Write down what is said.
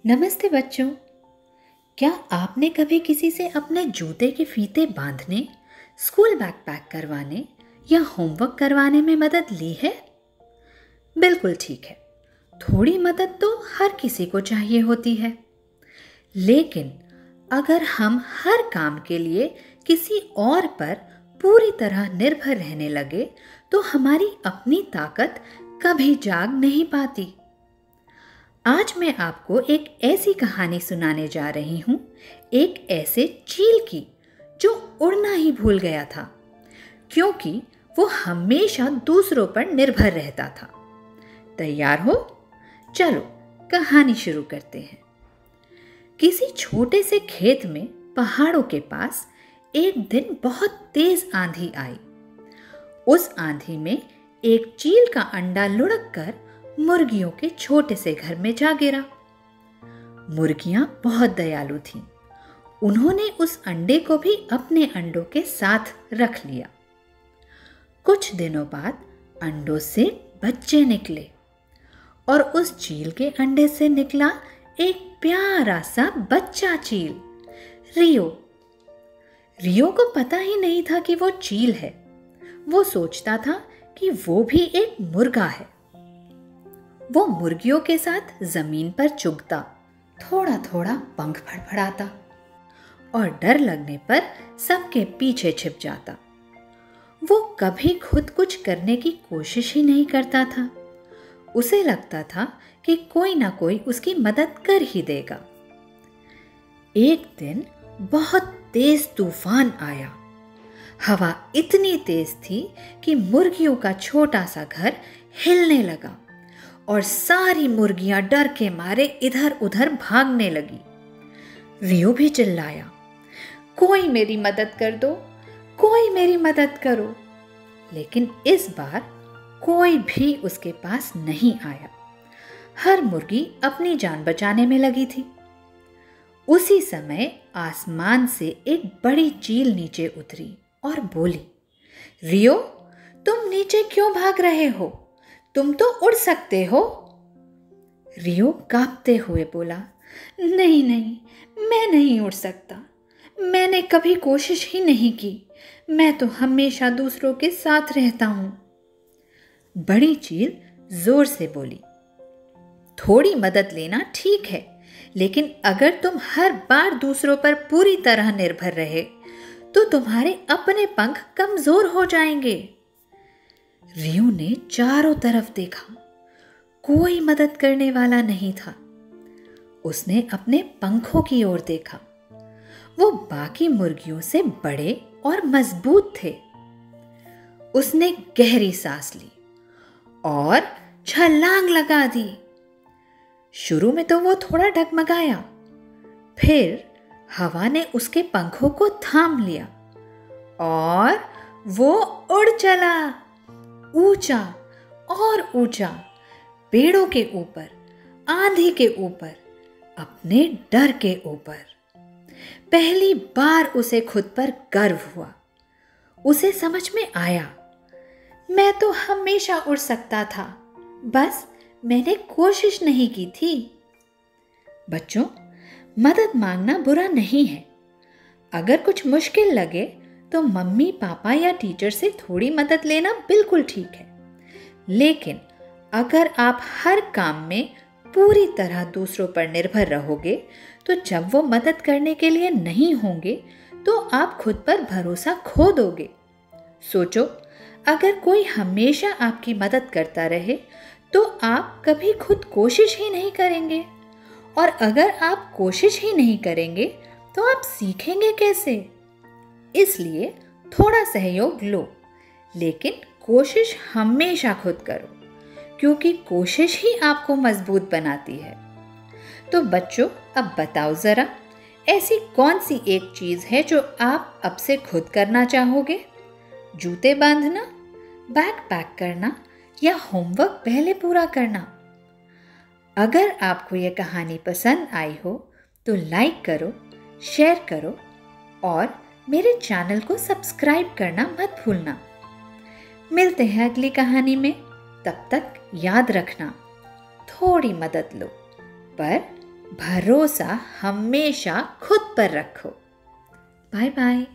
नमस्ते बच्चों। क्या आपने कभी किसी से अपने जूते के फीते बांधने, स्कूल बैग पैक करवाने या होमवर्क करवाने में मदद ली है? बिल्कुल ठीक है। थोड़ी मदद तो हर किसी को चाहिए होती है, लेकिन अगर हम हर काम के लिए किसी और पर पूरी तरह निर्भर रहने लगे तो हमारी अपनी ताकत कभी जाग नहीं पाती। आज मैं आपको एक ऐसी कहानी सुनाने जा रही हूँ, एक ऐसे चील की जो उड़ना ही भूल गया था क्योंकि वो हमेशा दूसरों पर निर्भर रहता था। तैयार हो? चलो कहानी शुरू करते हैं। किसी छोटे से खेत में पहाड़ों के पास एक दिन बहुत तेज आंधी आई। उस आंधी में एक चील का अंडा लुढ़क कर मुर्गियों के छोटे से घर में जा गिरा। मुर्गियां बहुत दयालु थीं। उन्होंने उस अंडे को भी अपने अंडों के साथ रख लिया। कुछ दिनों बाद अंडों से बच्चे निकले और उस चील के अंडे से निकला एक प्यारा सा बच्चा चील, रियो। रियो को पता ही नहीं था कि वो चील है। वो सोचता था कि वो भी एक मुर्गा है। वो मुर्गियों के साथ जमीन पर चुगता, थोड़ा थोड़ा पंख फड़फड़ाता और डर लगने पर सबके पीछे छिप जाता। वो कभी खुद कुछ करने की कोशिश ही नहीं करता था। उसे लगता था कि कोई ना कोई उसकी मदद कर ही देगा। एक दिन बहुत तेज तूफान आया। हवा इतनी तेज थी कि मुर्गियों का छोटा सा घर हिलने लगा और सारी मुर्गियां डर के मारे इधर उधर भागने लगी। रियो भी चिल्लाया, कोई मेरी मदद कर दो, कोई मेरी मदद करो। लेकिन इस बार कोई भी उसके पास नहीं आया। हर मुर्गी अपनी जान बचाने में लगी थी। उसी समय आसमान से एक बड़ी चील नीचे उतरी और बोली, रियो, तुम नीचे क्यों भाग रहे हो? तुम तो उड़ सकते हो। रियो कांपते हुए बोला, नहीं नहीं, मैं नहीं उड़ सकता। मैंने कभी कोशिश ही नहीं की। मैं तो हमेशा दूसरों के साथ रहता हूं। बड़ी चील जोर से बोली, थोड़ी मदद लेना ठीक है, लेकिन अगर तुम हर बार दूसरों पर पूरी तरह निर्भर रहे तो तुम्हारे अपने पंख कमजोर हो जाएंगे। रियो ने चारों तरफ देखा, कोई मदद करने वाला नहीं था। उसने अपने पंखों की ओर देखा। वो बाकी मुर्गियों से बड़े और मजबूत थे। उसने गहरी सांस ली और छलांग लगा दी। शुरू में तो वो थोड़ा डगमगाया, फिर हवा ने उसके पंखों को थाम लिया और वो उड़ चला, ऊंचा और ऊंचा, पेड़ों के ऊपर, आंधी के ऊपर, अपने डर के ऊपर। पहली बार उसे खुद पर गर्व हुआ। उसे समझ में आया, मैं तो हमेशा उड़ सकता था, बस मैंने कोशिश नहीं की थी। बच्चों, मदद मांगना बुरा नहीं है। अगर कुछ मुश्किल लगे तो मम्मी पापा या टीचर से थोड़ी मदद लेना बिल्कुल ठीक है। लेकिन अगर आप हर काम में पूरी तरह दूसरों पर निर्भर रहोगे तो जब वो मदद करने के लिए नहीं होंगे तो आप खुद पर भरोसा खो दोगे। सोचो, अगर कोई हमेशा आपकी मदद करता रहे तो आप कभी खुद कोशिश ही नहीं करेंगे, और अगर आप कोशिश ही नहीं करेंगे तो आप सीखेंगे कैसे? इसलिए थोड़ा सहयोग लो, लेकिन कोशिश हमेशा खुद करो, क्योंकि कोशिश ही आपको मजबूत बनाती है। तो बच्चों, अब बताओ जरा, ऐसी कौन सी एक चीज़ है जो आप अब से खुद करना चाहोगे? जूते बांधना, बैग पैक करना या होमवर्क पहले पूरा करना? अगर आपको यह कहानी पसंद आई हो तो लाइक करो, शेयर करो और मेरे चैनल को सब्सक्राइब करना मत भूलना। मिलते हैं अगली कहानी में। तब तक याद रखना, थोड़ी मदद लो पर भरोसा हमेशा खुद पर रखो। Bye bye.